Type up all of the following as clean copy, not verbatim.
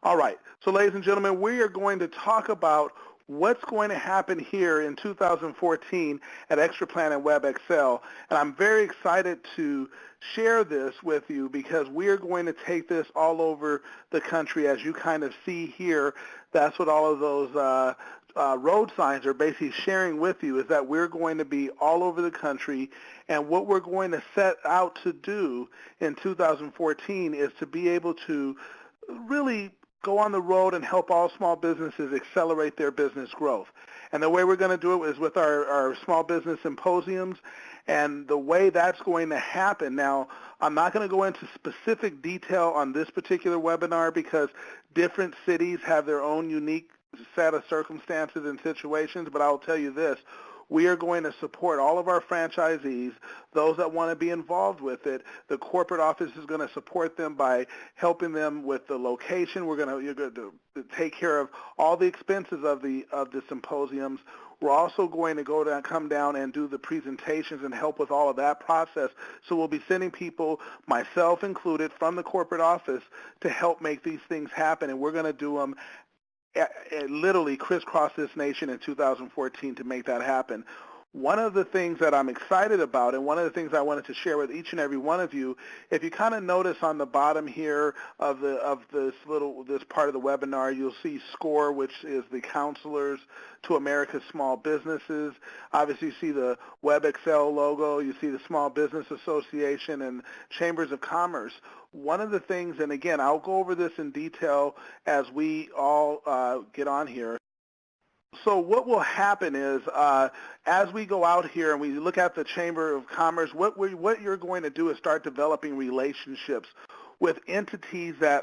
All right. So, ladies and gentlemen, we are going to talk about what's going to happen here in 2014 at Extraplan and WebXL. And I'm very excited to share this with you because we are going to take this all over the country. As you kind of see here, that's what all of those road signs are basically sharing with you, is that we're going to be all over the country, and what we're going to set out to do in 2014 is to be able to really go on the road and help all small businesses accelerate their business growth. And the way we're going to do it is with our small business symposiums, and the way that's going to happen. Now, I'm not going to go into specific detail on this particular webinar because different cities have their own unique set of circumstances and situations, but I'll tell you this. We are going to support all of our franchisees, those that want to be involved with it. The corporate office is going to support them by helping them with the location. You're going to take care of all the expenses of the symposiums. We're also going to come down and do the presentations and help with all of that process. So we'll be sending people, myself included, from the corporate office to help make these things happen, and we're going to do them literally crisscross this nation in 2014 to make that happen. One of the things that I'm excited about, and one of the things I wanted to share with each and every one of you, if you kind of notice on the bottom here of this part of the webinar, you'll see SCORE, which is the Counselors to America's Small Businesses. Obviously, you see the WebXL logo, you see the Small Business Association and Chambers of Commerce. One of the things, and again, I'll go over this in detail as we all get on here. So what will happen is as we go out here and we look at the Chamber of Commerce, what you're going to do is start developing relationships with entities that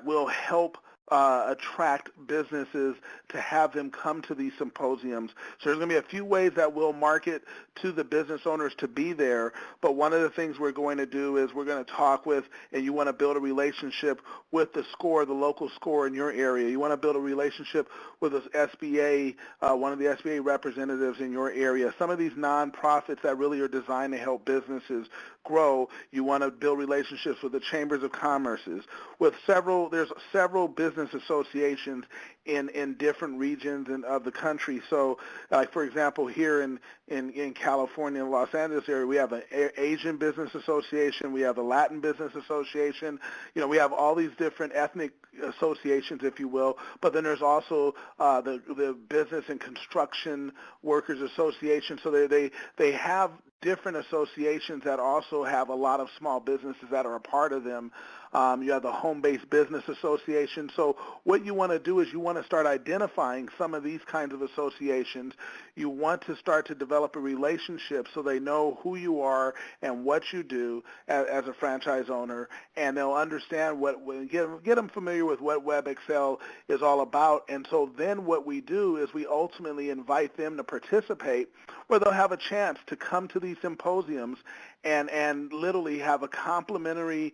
will help attract businesses to have them come to these symposiums. So there's going to be a few ways that we'll market to the business owners to be there, but one of the things we're going to do is we're going to talk with, and you want to build a relationship with the SCORE, the local SCORE in your area. You want to build a relationship with this SBA, one of the SBA representatives in your area. Some of these nonprofits that really are designed to help businesses grow, you want to build relationships with the Chambers of Commerces, with there's several business associations in different regions of the country. So, like for example, here in California, Los Angeles area, we have an Asian Business Association, we have the Latin Business Association. You know, we have all these different ethnic associations, if you will. But then there's also the Business and Construction Workers Association. So they have different associations that also have a lot of small businesses that are a part of them. You have the Home-Based Business Association. So what you want to do is you want to start identifying some of these kinds of associations. You want to start to develop a relationship so they know who you are and what you do as a franchise owner, and they'll understand get them familiar with what WebXL is all about. And so then what we do is we ultimately invite them to participate, where they'll have a chance to come to these symposiums and literally have a complimentary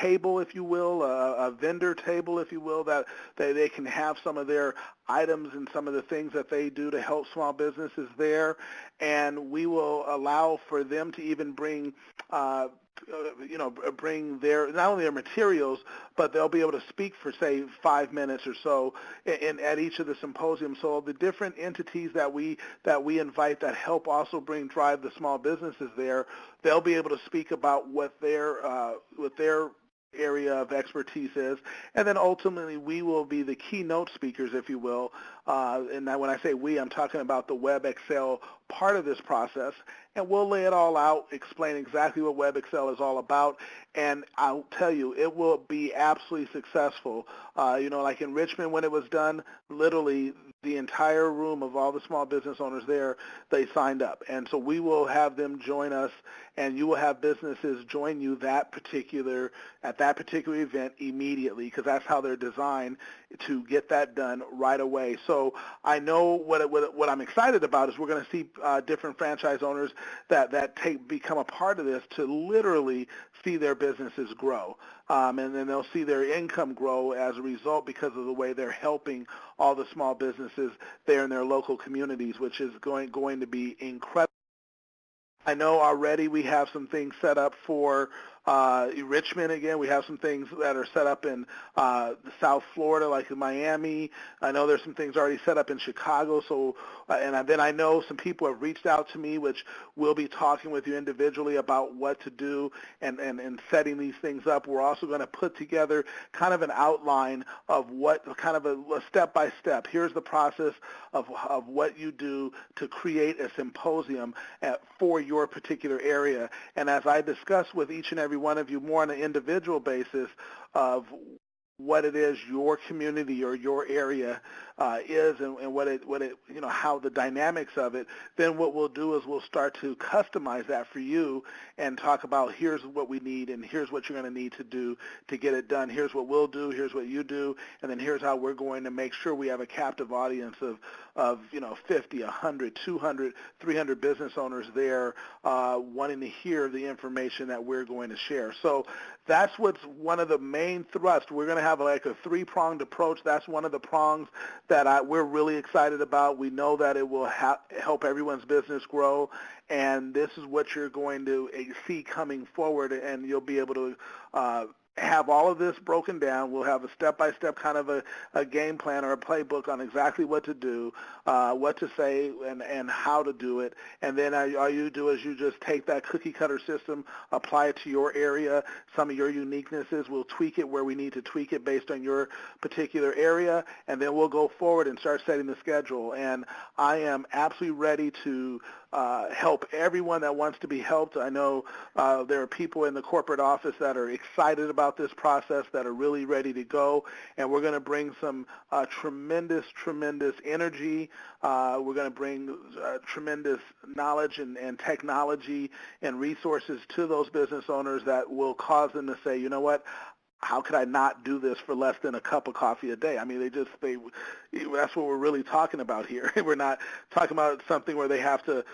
table, if you will, a vendor table, if you will, that they can have some of their items and some of the things that they do to help small businesses there. And we will allow for them to even bring bring not only their materials, but they'll be able to speak for, say, 5 minutes or so at each of the symposiums. So the different entities that we invite that help also drive the small businesses there, they'll be able to speak about what their area of expertise is, and then ultimately we will be the keynote speakers, if you will. And when I say we, I'm talking about the WebXL part of this process, and we'll lay it all out, explain exactly what WebXL is all about, and I'll tell you, it will be absolutely successful. Like in Richmond when it was done, literally the entire room of all the small business owners there, they signed up. And so we will have them join us, and you will have businesses join you at that particular event immediately, because that's how they're designed to get that done right away. So I know what I'm excited about is we're going to see different franchise owners that become a part of this to literally see their businesses grow. And then they'll see their income grow as a result because of the way they're helping all the small businesses there in their local communities, which is going to be incredible. I know already we have some things set up for Richmond, again, we have some things that are set up in South Florida, like in Miami. I know there's some things already set up in Chicago. So, then I know some people have reached out to me, which we'll be talking with you individually about what to do and setting these things up. We're also going to put together kind of an outline of what kind of a step-by-step. Here's the process of what you do to create a symposium for your particular area. And as I discuss with each and every one of you more on an individual basis of what it is your community or your area is and what it how the dynamics of it, then what we'll do is we'll start to customize that for you and talk about here's what we need and here's what you're going to need to do to get it done. Here's what we'll do, here's what you do, and then here's how we're going to make sure we have a captive audience of 50, 100, 200, 300 business owners there wanting to hear the information that we're going to share. So that's what's one of the main thrusts. We're going to have like a three-pronged approach. That's one of the prongs that we're really excited about. We know that it will help everyone's business grow, and this is what you're going to see coming forward, and you'll be able to have all of this broken down. We'll have a step-by-step kind of a game plan or a playbook on exactly what to do, what to say, and how to do it. And then all you do is you just take that cookie-cutter system, apply it to your area, some of your uniquenesses. We'll tweak it where we need to tweak it based on your particular area, and then we'll go forward and start setting the schedule. And I am absolutely ready to help everyone that wants to be helped. I know there are people in the corporate office that are excited about this process, that are really ready to go, and we're going to bring some tremendous energy. We're going to bring tremendous knowledge and technology and resources to those business owners that will cause them to say, you know what, how could I not do this for less than a cup of coffee a day? I mean, that's what we're really talking about here. We're not talking about something where they have to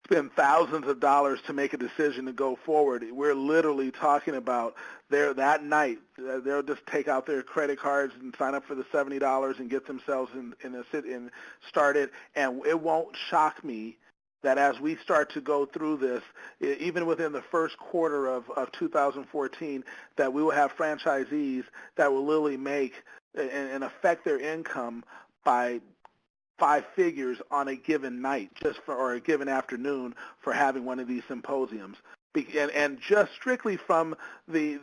spend thousands of dollars to make a decision to go forward. We're literally talking about that night, they'll just take out their credit cards and sign up for the $70 and get themselves in started. And it won't shock me that as we start to go through this, even within the first quarter of 2014, that we will have franchisees that will literally make and affect their income by 5 figures on a given night, or a given afternoon for having one of these symposiums. And just strictly from the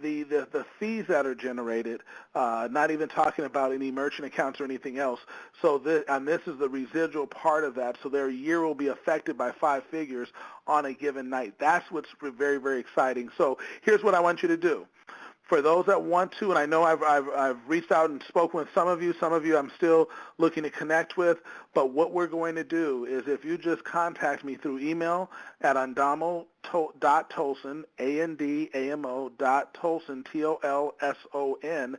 fees that are generated, not even talking about any merchant accounts or anything else. So this is the residual part of that. So their year will be affected by 5 figures on a given night. That's what's very, very exciting. So here's what I want you to do. For those that want to, and I know I've reached out and spoken with some of you I'm still looking to connect with, but what we're going to do is if you just contact me through email at andamo.tolson, andamo.tolson, TOLSON,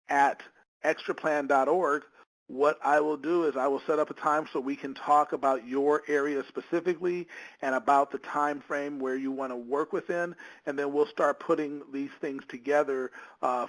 at extraplan.org, what I will do is I will set up a time so we can talk about your area specifically and about the time frame where you want to work within, and then we'll start putting these things together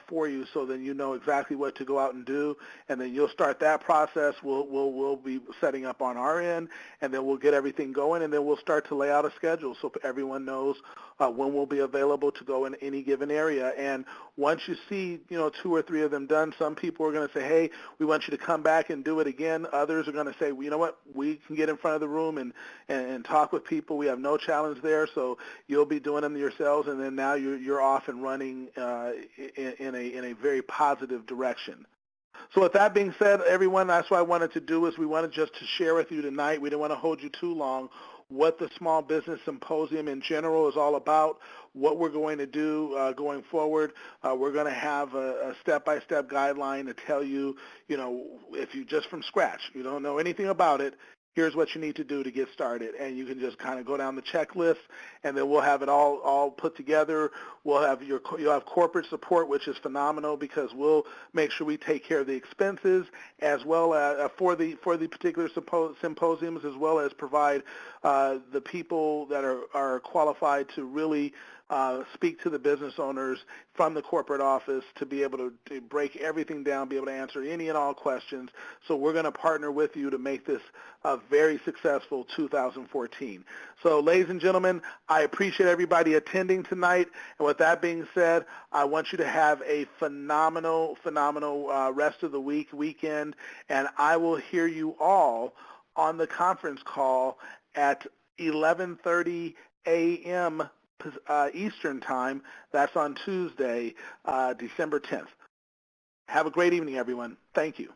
for you so then you know exactly what to go out and do, and then you'll start that process. We'll be setting up on our end, and then we'll get everything going, and then we'll start to lay out a schedule so everyone knows when we'll be available to go in any given area. And once you see 2 or 3 of them done, some people are going to say, hey, we want you to come back and do it again. Others are going to say, well, you know what, we can get in front of the room and talk with people. We have no challenge there, so you'll be doing them yourselves, and then now you're off and running in a very positive direction. So with that being said, everyone, that's what I wanted to do is we wanted just to share with you tonight. We didn't want to hold you too long what the Small Business Symposium in general is all about, what we're going to do going forward. We're going to have a step-by-step guideline to tell you, if you just from scratch, you don't know anything about it, here's what you need to do to get started. And you can just kind of go down the checklist, and then we'll have it all put together. You'll have corporate support, which is phenomenal because we'll make sure we take care of the expenses as well as for the particular symposiums, as well as provide the people that are qualified to really speak to the business owners from the corporate office to be able to break everything down, be able to answer any and all questions. So we're going to partner with you to make this a very successful 2014. So ladies and gentlemen, I appreciate everybody attending tonight. And with that being said, I want you to have a phenomenal rest of the weekend, and I will hear you all on the conference call at 11:30 a.m. Eastern Time. That's on Tuesday, December 10th. Have a great evening, everyone. Thank you.